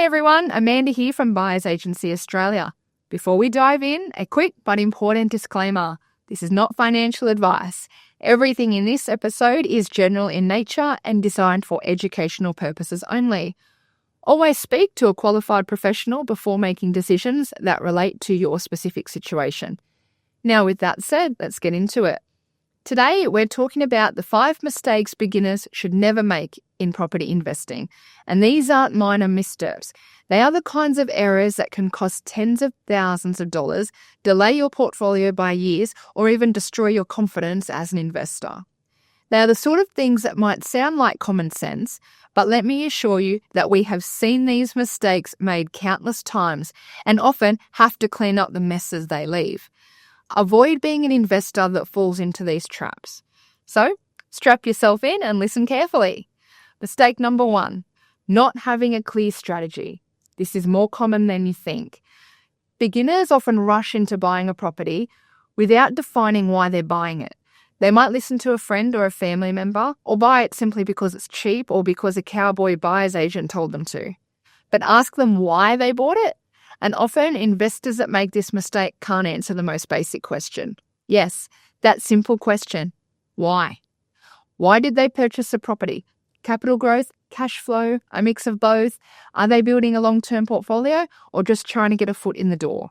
Hey everyone, Amanda here from Buyers Agency Australia. Before we dive in, a quick but important disclaimer. This is not financial advice. Everything in this episode is general in nature and designed for educational purposes only. Always speak to a qualified professional before making decisions that relate to your specific situation. Now, with that said, let's get into it. Today, we're talking about the 5 mistakes beginners should never make in property investing. And these aren't minor missteps. They are the kinds of errors that can cost tens of thousands of dollars, delay your portfolio by years, or even destroy your confidence as an investor. They are the sort of things that might sound like common sense, but let me assure you that we have seen these mistakes made countless times and often have to clean up the messes they leave. Avoid being an investor that falls into these traps. So, strap yourself in and listen carefully. Mistake number 1, not having a clear strategy. This is more common than you think. Beginners often rush into buying a property without defining why they're buying it. They might listen to a friend or a family member, or buy it simply because it's cheap or because a cowboy buyer's agent told them to. But ask them why they bought it. And often, investors that make this mistake can't answer the most basic question. Yes, that simple question. Why? Why did they purchase a property? Capital growth, cash flow, a mix of both? Are they building a long-term portfolio or just trying to get a foot in the door?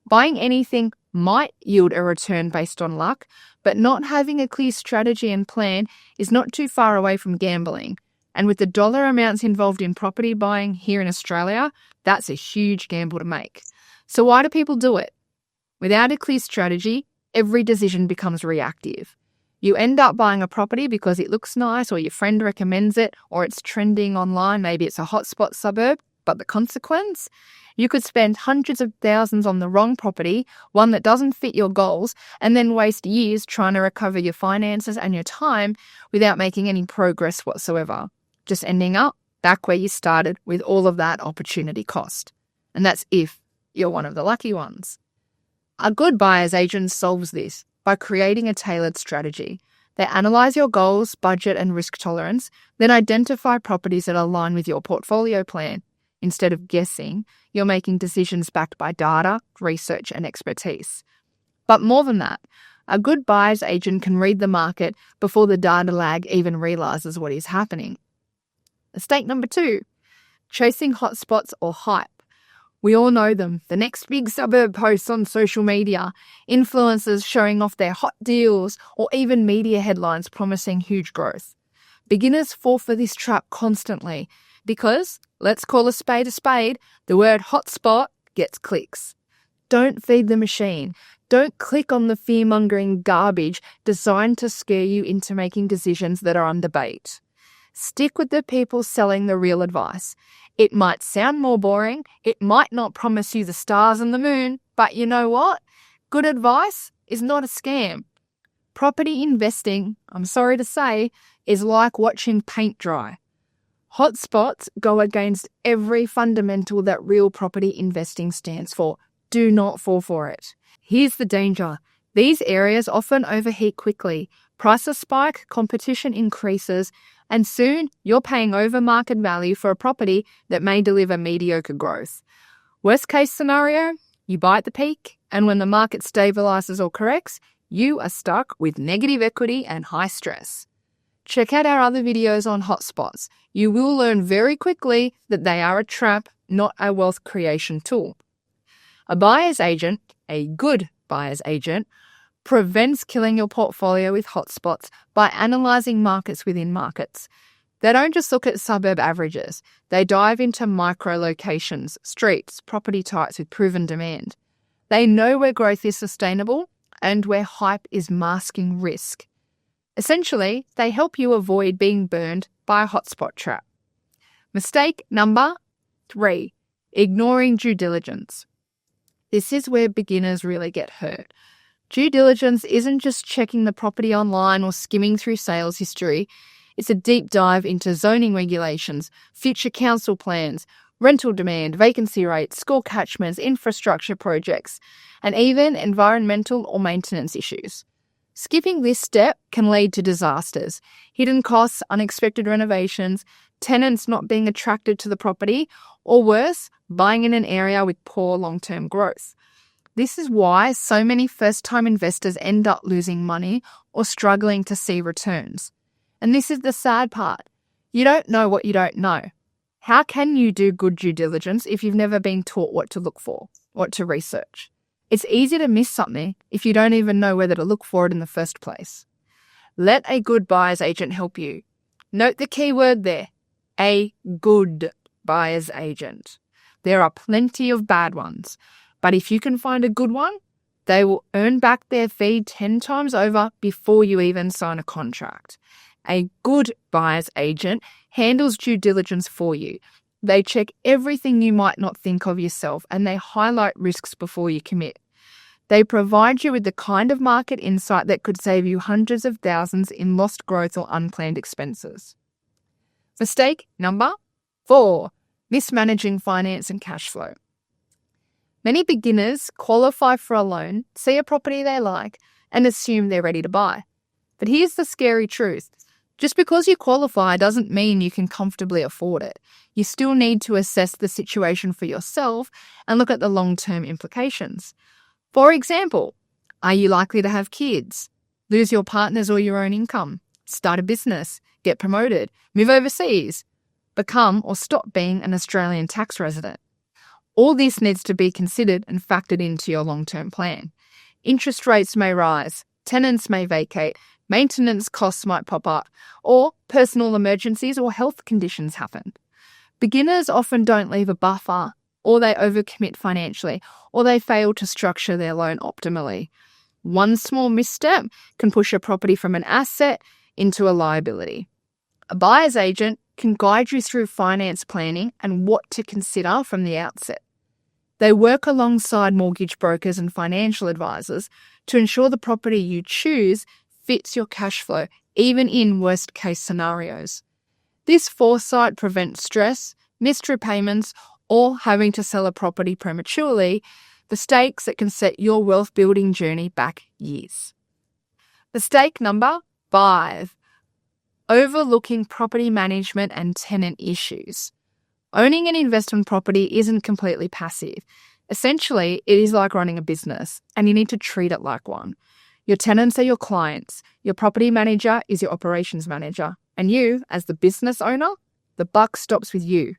Buying anything might yield a return based on luck, but not having a clear strategy and plan is not too far away from gambling. And with the dollar amounts involved in property buying here in Australia, that's a huge gamble to make. So why do people do it? Without a clear strategy, every decision becomes reactive. You end up buying a property because it looks nice or your friend recommends it or it's trending online, maybe it's a hotspot suburb, but the consequence? You could spend hundreds of thousands on the wrong property, one that doesn't fit your goals, and then waste years trying to recover your finances and your time without making any progress whatsoever. Just ending up back where you started with all of that opportunity cost. And that's if you're one of the lucky ones. A good buyer's agent solves this by creating a tailored strategy. They analyze your goals, budget, and risk tolerance, then identify properties that align with your portfolio plan. Instead of guessing, you're making decisions backed by data, research, and expertise. But more than that, a good buyer's agent can read the market before the data lag even realizes what is happening. Mistake number 2, chasing hotspots or hype. We all know them, the next big suburb posts on social media, influencers showing off their hot deals, or even media headlines promising huge growth. Beginners fall for this trap constantly because, let's call a spade, the word hotspot gets clicks. Don't feed the machine. Don't click on the fear-mongering garbage designed to scare you into making decisions that are on debate. Stick with the people selling the real advice. It might sound more boring, it might not promise you the stars and the moon, but you know what? Good advice is not a scam. Property investing, I'm sorry to say, is like watching paint dry. Hotspots go against every fundamental that real property investing stands for. Do not fall for it. Here's the danger. These areas often overheat quickly. Prices spike, competition increases, and soon you're paying over market value for a property that may deliver mediocre growth. Worst case scenario, you buy at the peak, and when the market stabilizes or corrects, you are stuck with negative equity and high stress. Check out our other videos on hotspots. You will learn very quickly that they are a trap, not a wealth creation tool. A buyer's agent, a good buyer's agent, prevents killing your portfolio with hotspots by analysing markets within markets. They don't just look at suburb averages. They dive into micro locations, streets, property types with proven demand. They know where growth is sustainable and where hype is masking risk. Essentially, they help you avoid being burned by a hotspot trap. Mistake number 3, ignoring due diligence. This is where beginners really get hurt. Due diligence isn't just checking the property online or skimming through sales history. It's a deep dive into zoning regulations, future council plans, rental demand, vacancy rates, school catchments, infrastructure projects, and even environmental or maintenance issues. Skipping this step can lead to disasters, hidden costs, unexpected renovations, tenants not being attracted to the property, or worse, buying in an area with poor long-term growth. This is why so many first-time investors end up losing money or struggling to see returns. And this is the sad part. You don't know what you don't know. How can you do good due diligence if you've never been taught what to look for, what to research? It's easy to miss something if you don't even know whether to look for it in the first place. Let a good buyer's agent help you. Note the key word there, a good buyer's agent. There are plenty of bad ones, but if you can find a good one, they will earn back their fee 10 times over before you even sign a contract. A good buyer's agent handles due diligence for you. They check everything you might not think of yourself, and they highlight risks before you commit. They provide you with the kind of market insight that could save you hundreds of thousands in lost growth or unplanned expenses. Mistake number 4, mismanaging finance and cash flow. Many beginners qualify for a loan, see a property they like, and assume they're ready to buy. But here's the scary truth. Just because you qualify doesn't mean you can comfortably afford it. You still need to assess the situation for yourself and look at the long-term implications. For example, are you likely to have kids, lose your partner's or your own income, start a business, get promoted, move overseas, become or stop being an Australian tax resident? All this needs to be considered and factored into your long-term plan. Interest rates may rise, tenants may vacate, maintenance costs might pop up, or personal emergencies or health conditions happen. Beginners often don't leave a buffer, or they overcommit financially, or they fail to structure their loan optimally. One small misstep can push a property from an asset into a liability. A buyer's agent can guide you through finance planning and what to consider from the outset. They work alongside mortgage brokers and financial advisors to ensure the property you choose fits your cash flow, even in worst-case scenarios. This foresight prevents stress, missed repayments, or having to sell a property prematurely, mistakes that can set your wealth-building journey back years. Mistake number 5, overlooking property management and tenant issues. Owning an investment property isn't completely passive. Essentially, it is like running a business, and you need to treat it like one. Your tenants are your clients, your property manager is your operations manager, and you, as the business owner, the buck stops with you.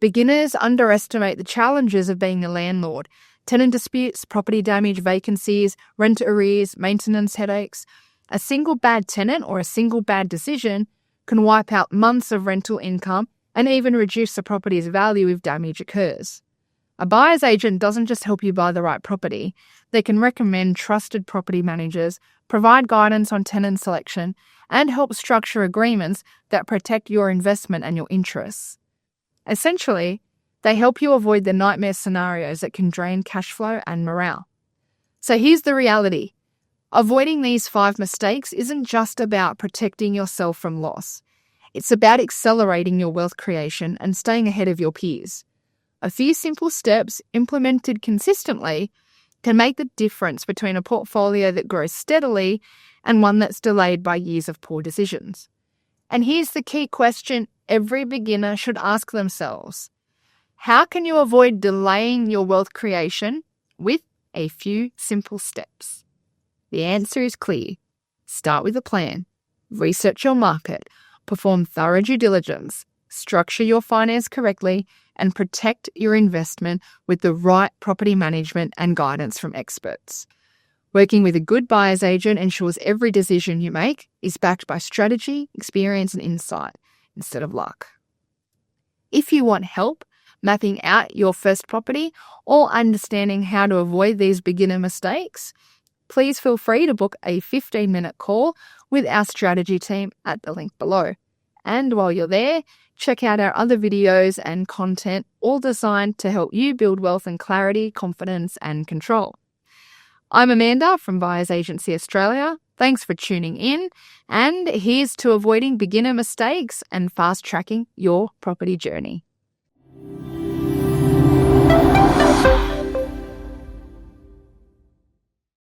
Beginners underestimate the challenges of being a landlord. Tenant disputes, property damage, vacancies, rent arrears, maintenance headaches. A single bad tenant or a single bad decision can wipe out months of rental income and even reduce the property's value if damage occurs. A buyer's agent doesn't just help you buy the right property. They can recommend trusted property managers, provide guidance on tenant selection, and help structure agreements that protect your investment and your interests. Essentially, they help you avoid the nightmare scenarios that can drain cash flow and morale. So here's the reality. Avoiding these 5 mistakes isn't just about protecting yourself from loss. It's about accelerating your wealth creation and staying ahead of your peers. A few simple steps implemented consistently can make the difference between a portfolio that grows steadily and one that's delayed by years of poor decisions. And here's the key question every beginner should ask themselves. How can you avoid delaying your wealth creation with a few simple steps? The answer is clear. Start with a plan. Research your market. Perform thorough due diligence. Structure your finance correctly and protect your investment with the right property management and guidance from experts. Working with a good buyer's agent ensures every decision you make is backed by strategy, experience, and insight instead of luck. If you want help mapping out your first property or understanding how to avoid these beginner mistakes, please feel free to book a 15-minute call with our strategy team at the link below. And while you're there, check out our other videos and content, all designed to help you build wealth and clarity, confidence, and control. I'm Amanda from Buyers Agency Australia. Thanks for tuning in, and here's to avoiding beginner mistakes and fast-tracking your property journey.